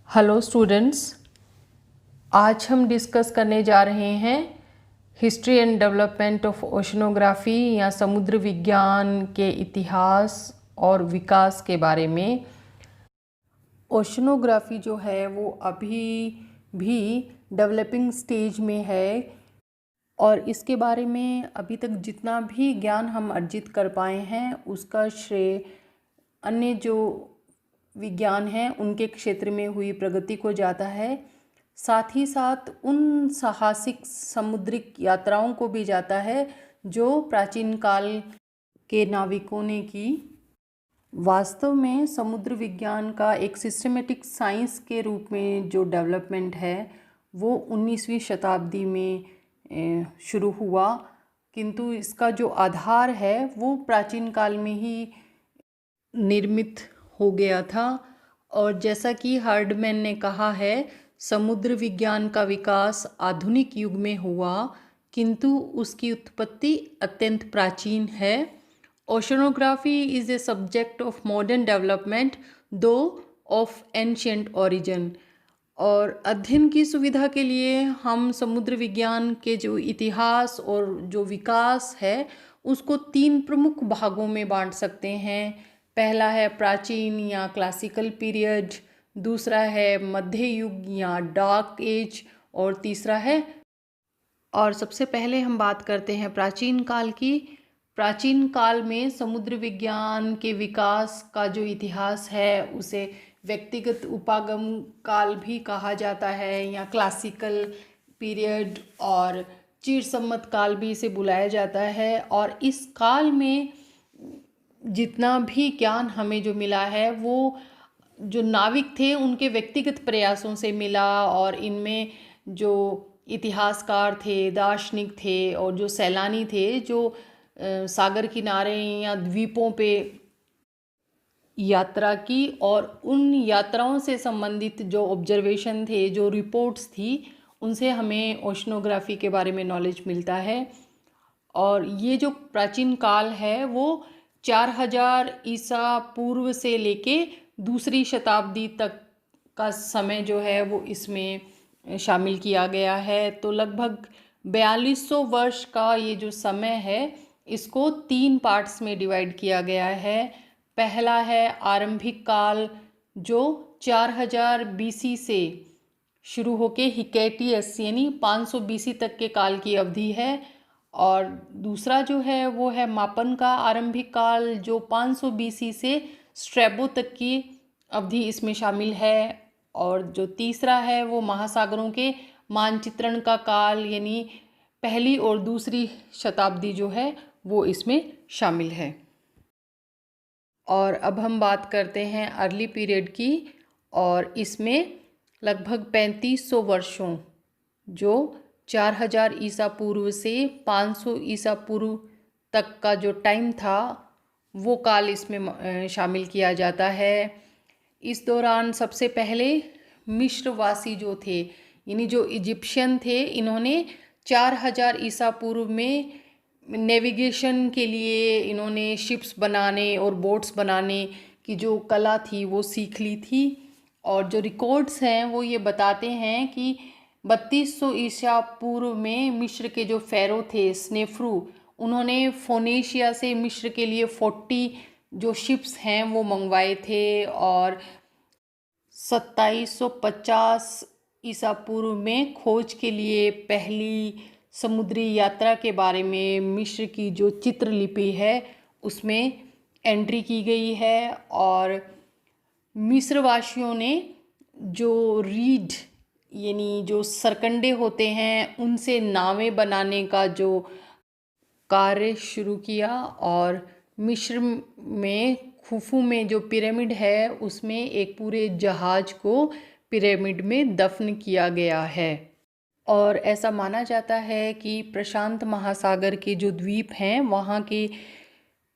Hello students, आज हम discuss करने जा रहे हैं history and development of oceanography या समुद्र विज्ञान के इतिहास और विकास के बारे में। ओशनोग्राफी जो है वो अभी भी डेवलपिंग स्टेज में है और इसके बारे में अभी तक जितना भी ज्ञान हम अर्जित कर पाए हैं उसका श्रेय अन्य जो विज्ञान हैं उनके क्षेत्र में हुई प्रगति को जाता है। साथ ही साथ उन साहसिक समुद्रिक यात्राओं को भी जाता है जो प्राचीन काल के नाविकों ने की। वास्तव में समुद्र विज्ञान का एक सिस्टमेटिक साइंस के रूप में जो डेवलपमेंट है वो 19वीं शताब्दी में शुरू हुआ, किंतु इसका जो आधार है वो प्राचीन काल में ही निर्मित हो गया था। और जैसा कि हार्डमैन ने कहा है, समुद्र विज्ञान का विकास आधुनिक युग में हुआ किंतु उसकी उत्पत्ति अत्यंत प्राचीन है। Oceanography is a subject of modern development दो ऑफ एंशिएंट ओरिजिन। और अध्ययन की सुविधा के लिए हम समुद्र विज्ञान के जो इतिहास और जो विकास है उसको 3 प्रमुख भागों में बांट सकते हैं। पहला है प्राचीन या क्लासिकल पीरियड, दूसरा है मध्य युग या डार्क एज, और तीसरा है। और सबसे पहले हम बात करते हैं प्राचीन काल की। प्राचीन काल में समुद्र विज्ञान के विकास का जो इतिहास है उसे व्यक्तिगत उपागम काल भी कहा जाता है या क्लासिकल पीरियड, और चिरसम्मत काल भी इसे बुलाया जाता है। और इस काल में जितना भी ज्ञान हमें जो मिला है वो जो नाविक थे उनके व्यक्तिगत प्रयासों से मिला, और इनमें जो इतिहासकार थे, दार्शनिक थे और जो सैलानी थे जो सागर किनारे या द्वीपों पे यात्रा की, और उन यात्राओं से संबंधित जो ऑब्जर्वेशन थे, जो रिपोर्ट्स थी, उनसे हमें ओशनोग्राफी के बारे में नॉलेज मिलता है। और ये जो प्राचीन काल है वो 4000 ईसा पूर्व से लेके दूसरी शताब्दी तक का समय जो है वो इसमें शामिल किया गया है। तो लगभग 4200 वर्ष का ये जो समय है इसको 3 पार्ट्स में डिवाइड किया गया है। पहला है आरंभिक काल जो 4000 बीसी से शुरू होके हिकैटियस यानी 500 बीसी तक के काल की अवधि है। और दूसरा जो है वो है मापन का आरंभिक काल जो 500 बीसी से स्ट्रैबो तक की अवधि इसमें शामिल है। और जो तीसरा है वो महासागरों के मानचित्रण का काल यानी पहली और दूसरी शताब्दी जो है वो इसमें शामिल है। और अब हम बात करते हैं अर्ली पीरियड की, और इसमें लगभग 3500 वर्षों जो 4000 ईसा पूर्व से 500 ईसा पूर्व तक का जो टाइम था वो काल इसमें शामिल किया जाता है। इस दौरान सबसे पहले मिस्रवासी जो थे यानी जो इजिप्शियन थे, इन्होंने 4000 ईसा पूर्व में नेविगेशन के लिए इन्होंने शिप्स बनाने और बोट्स बनाने की जो कला थी वो सीख ली थी। और जो रिकॉर्ड्स हैं वो ये बताते हैं कि 3200 ईसा पूर्व में मिस्र के जो फ़ेरो थे स्नेफ्रू, उन्होंने फोनेशिया से मिस्र के लिए 40 जो शिप्स हैं वो मंगवाए थे। और 2750 ईसा पूर्व में खोज के लिए पहली समुद्री यात्रा के बारे में मिस्र की जो चित्रलिपि है उसमें एंट्री की गई है। और मिस्रवासियों ने जो रीड यानी जो सरकंडे होते हैं उनसे नावें बनाने का जो कार्य शुरू किया। और मिस्र में खुफू में जो पिरामिड है उसमें एक पूरे जहाज को पिरामिड में दफन किया गया है। और ऐसा माना जाता है कि प्रशांत महासागर के जो द्वीप हैं वहाँ के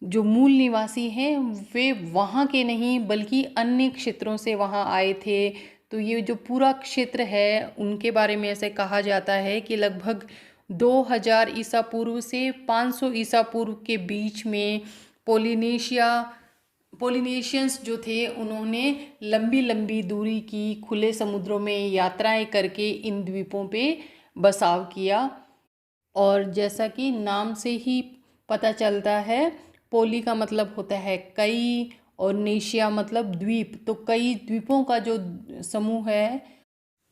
जो मूल निवासी हैं वे वहाँ के नहीं बल्कि अन्य क्षेत्रों से वहाँ आए थे। तो ये जो पूरा क्षेत्र है उनके बारे में ऐसे कहा जाता है कि लगभग 2000 ईसा पूर्व से 500 ईसा पूर्व के बीच में पोलिनेशिया पोलिनेशियंस जो थे उन्होंने लंबी लंबी दूरी की खुले समुद्रों में यात्राएं करके इन द्वीपों पे बसाव किया। और जैसा कि नाम से ही पता चलता है, पोली का मतलब होता है कई और नेशिया मतलब द्वीप, तो कई द्वीपों का जो समूह है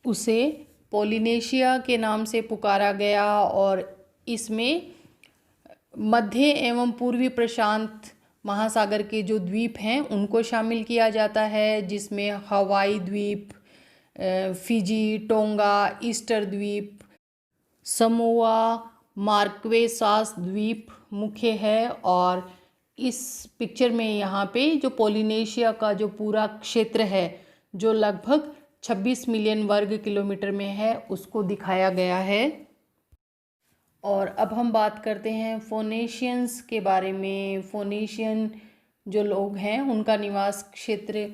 उसे पोलिनेशिया के नाम से पुकारा गया। और इसमें मध्य एवं पूर्वी प्रशांत महासागर के जो द्वीप हैं उनको शामिल किया जाता है, जिसमें हवाई द्वीप, फिजी, टोंगा, ईस्टर द्वीप, समोआ, मार्क्वेसास द्वीप मुख्य है। और इस पिक्चर में यहाँ पे जो पोलिनेशिया का जो पूरा क्षेत्र है जो लगभग 26 मिलियन वर्ग किलोमीटर में है उसको दिखाया गया है। और अब हम बात करते हैं फोनेशियंस के बारे में। फोनेशियन जो लोग हैं उनका निवास क्षेत्र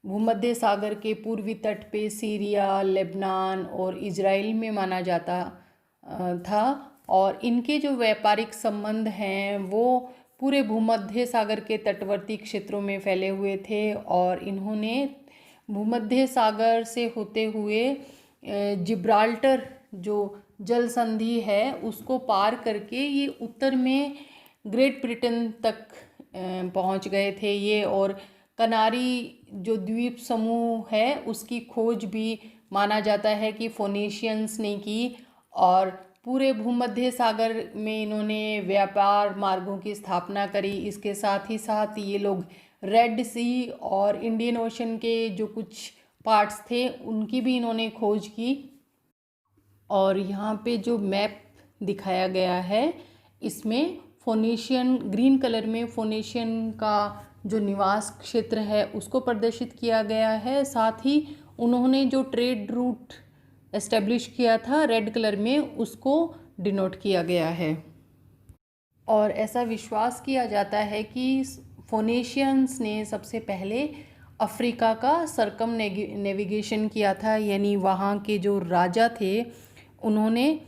भूमध्य सागर के पूर्वी तट पे सीरिया, लेबनान और इजराइल में माना जाता था। और इनके जो व्यापारिक संबंध हैं वो पूरे भूमध्य सागर के तटवर्ती क्षेत्रों में फैले हुए थे। और इन्होंने भूमध्य सागर से होते हुए जिब्राल्टर जो जल संधि है उसको पार करके ये उत्तर में ग्रेट ब्रिटेन तक पहुंच गए थे ये। और कनारी जो द्वीप समूह है उसकी खोज भी माना जाता है कि फोनेशियंस ने की। और पूरे भूमध्य सागर में इन्होंने व्यापार मार्गों की स्थापना करी। इसके साथ ही साथ ये लोग रेड सी और इंडियन ओशन के जो कुछ पार्ट्स थे उनकी भी इन्होंने खोज की। और यहाँ पे जो मैप दिखाया गया है इसमें फोनेशियन ग्रीन कलर में फोनेशियन का जो निवास क्षेत्र है उसको प्रदर्शित किया गया है। साथ ही उन्होंने जो ट्रेड रूट एस्टेब्लिश किया था रेड कलर में उसको डिनोट किया गया है। और ऐसा विश्वास किया जाता है कि फोनेशियंस ने सबसे पहले अफ्रीका का सरकम नेविगेशन किया था, यानी वहाँ के जो राजा थे उन्होंने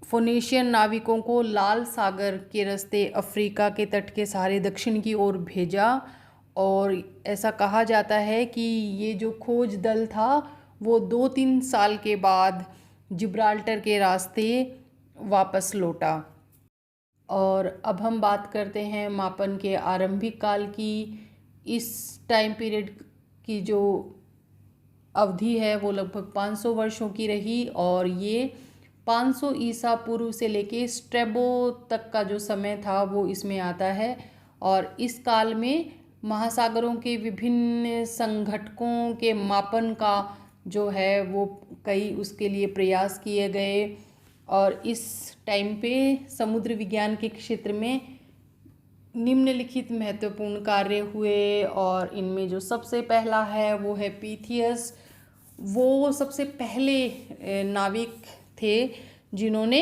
फोनेशियन नाविकों को लाल सागर के रास्ते अफ्रीका के तट के सहारे दक्षिण की ओर भेजा। और ऐसा कहा जाता है कि ये जो खोज दल था वो 2-3 साल के बाद जिब्राल्टर के रास्ते वापस लौटा। और अब हम बात करते हैं मापन के आरंभिक काल की। इस टाइम पीरियड की जो अवधि है वो लगभग 500 वर्षों की रही। और ये 500 ईसा पूर्व से लेके स्ट्रैबो तक का जो समय था वो इसमें आता है। और इस काल में महासागरों के विभिन्न संघटकों के मापन का जो है वो कई उसके लिए प्रयास किए गए। और इस टाइम पे समुद्र विज्ञान के क्षेत्र में निम्नलिखित महत्वपूर्ण कार्य हुए। और इनमें जो सबसे पहला है वो है पीथियस। वो सबसे पहले नाविक थे जिन्होंने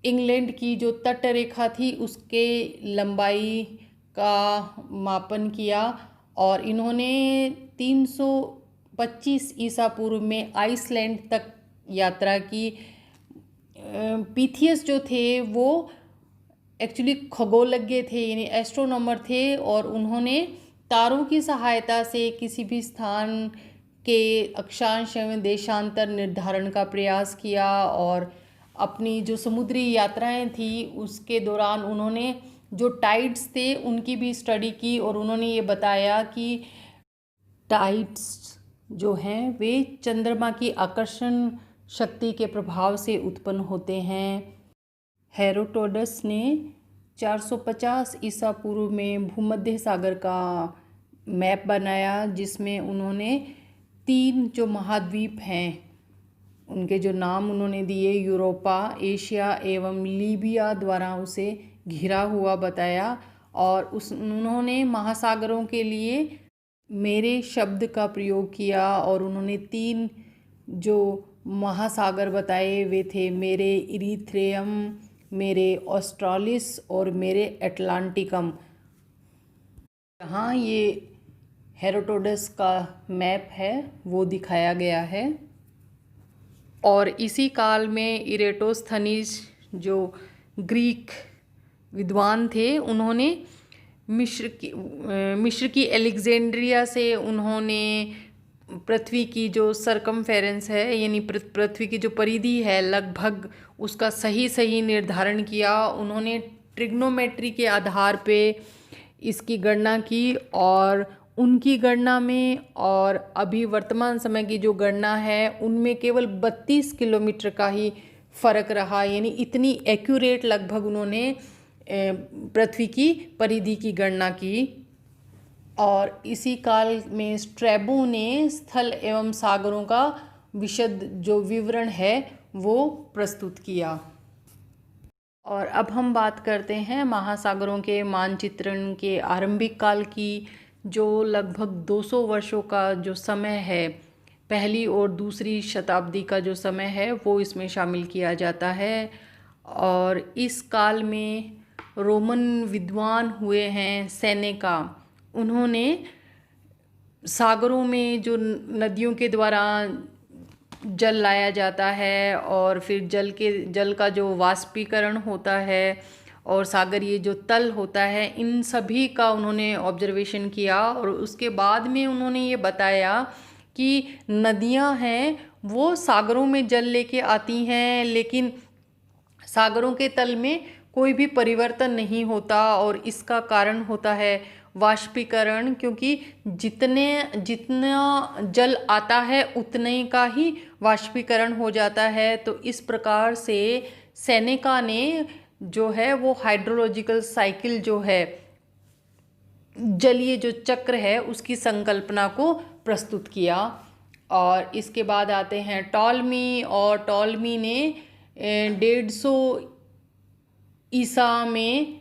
इंग्लैंड की जो तट रेखा थी उसके लंबाई का मापन किया। और इन्होंने 325 ईसा पूर्व में आइसलैंड तक यात्रा की। पीथियस जो थे वो एक्चुअली खगोलज्ञ थे, यानी एस्ट्रोनॉमर थे। और उन्होंने तारों की सहायता से किसी भी स्थान के अक्षांश एवं देशांतर निर्धारण का प्रयास किया। और अपनी जो समुद्री यात्राएं थी उसके दौरान उन्होंने जो टाइड्स थे उनकी भी स्टडी की। और उन्होंने ये बताया कि टाइड्स जो हैं वे चंद्रमा की आकर्षण शक्ति के प्रभाव से उत्पन्न होते हैं। हेरोडोटस ने 450 ईसा पूर्व में भूमध्य सागर का मैप बनाया, जिसमें उन्होंने 3 जो महाद्वीप हैं उनके जो नाम उन्होंने दिए यूरोपा, एशिया एवं लीबिया द्वारा उसे घिरा हुआ बताया। और उन्होंने महासागरों के लिए मेरे शब्द का प्रयोग किया। और उन्होंने 3 जो महासागर बताए वे थे मेरे इरीथ्रियम, मेरे ऑस्ट्रालिस और मेरे एटलांटिकम। यहाँ ये हेरोडोटस का मैप है वो दिखाया गया है। और इसी काल में इरेटोस्थनीज जो ग्रीक विद्वान थे उन्होंने मिस्र की एलेक्जेंड्रिया से उन्होंने पृथ्वी की जो सरकमफेरेंस है, यानी पृथ्वी की जो परिधि है लगभग, उसका सही निर्धारण किया। उन्होंने ट्रिग्नोमेट्री के आधार पे इसकी गणना की और उनकी गणना में और अभी वर्तमान समय की जो गणना है उनमें केवल 32 किलोमीटर का ही फर्क रहा। यानी इतनी एक्यूरेट लगभग उन्होंने पृथ्वी की परिधि की गणना की। और इसी काल में स्ट्रैबो ने स्थल एवं सागरों का विशद जो विवरण है वो प्रस्तुत किया। और अब हम बात करते हैं महासागरों के मानचित्रण के आरंभिक काल की, जो लगभग 200 वर्षों का जो समय है, पहली और दूसरी शताब्दी का जो समय है वो इसमें शामिल किया जाता है। और इस काल में रोमन विद्वान हुए हैं सेनेका, उन्होंने सागरों में जो नदियों के द्वारा जल लाया जाता है और फिर जल का जो वाष्पीकरण होता है और सागरीय जो तल होता है, इन सभी का उन्होंने ऑब्जर्वेशन किया। और उसके बाद में उन्होंने ये बताया कि नदियां हैं वो सागरों में जल लेके आती हैं, लेकिन सागरों के तल में कोई भी परिवर्तन नहीं होता। और इसका कारण होता है वाष्पीकरण, क्योंकि जितना जल आता है उतने का ही वाष्पीकरण हो जाता है। तो इस प्रकार से सेनेका ने जो है वो हाइड्रोलॉजिकल साइकिल जो है, जलीय जो चक्र है, उसकी संकल्पना को प्रस्तुत किया। और इसके बाद आते हैं टॉलमी, और टॉलमी ने 150 ईसा में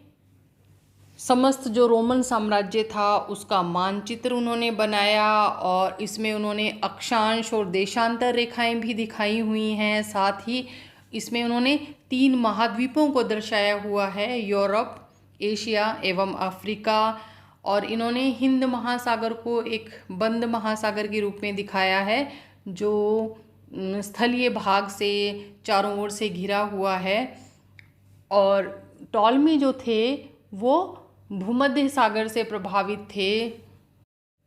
समस्त जो रोमन साम्राज्य था उसका मानचित्र उन्होंने बनाया। और इसमें उन्होंने अक्षांश और देशांतर रेखाएं भी दिखाई हुई हैं। साथ ही इसमें उन्होंने 3 महाद्वीपों को दर्शाया हुआ है, यूरोप, एशिया एवं अफ्रीका। और इन्होंने हिंद महासागर को एक बंद महासागर के रूप में दिखाया है, जो स्थलीय भाग से चारों ओर से घिरा हुआ है। और टॉलमी जो थे वो भूमध्य सागर से प्रभावित थे।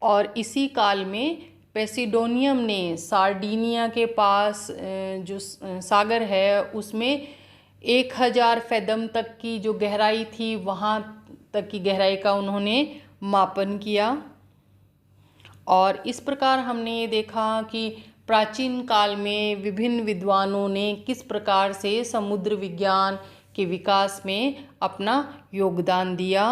और इसी काल में पेसिडोनियम ने सार्डिनिया के पास जो सागर है उसमें 1000 फैदम तक की जो गहराई थी, वहाँ तक की गहराई का उन्होंने मापन किया। और इस प्रकार हमने ये देखा कि प्राचीन काल में विभिन्न विद्वानों ने किस प्रकार से समुद्र विज्ञान के विकास में अपना योगदान दिया।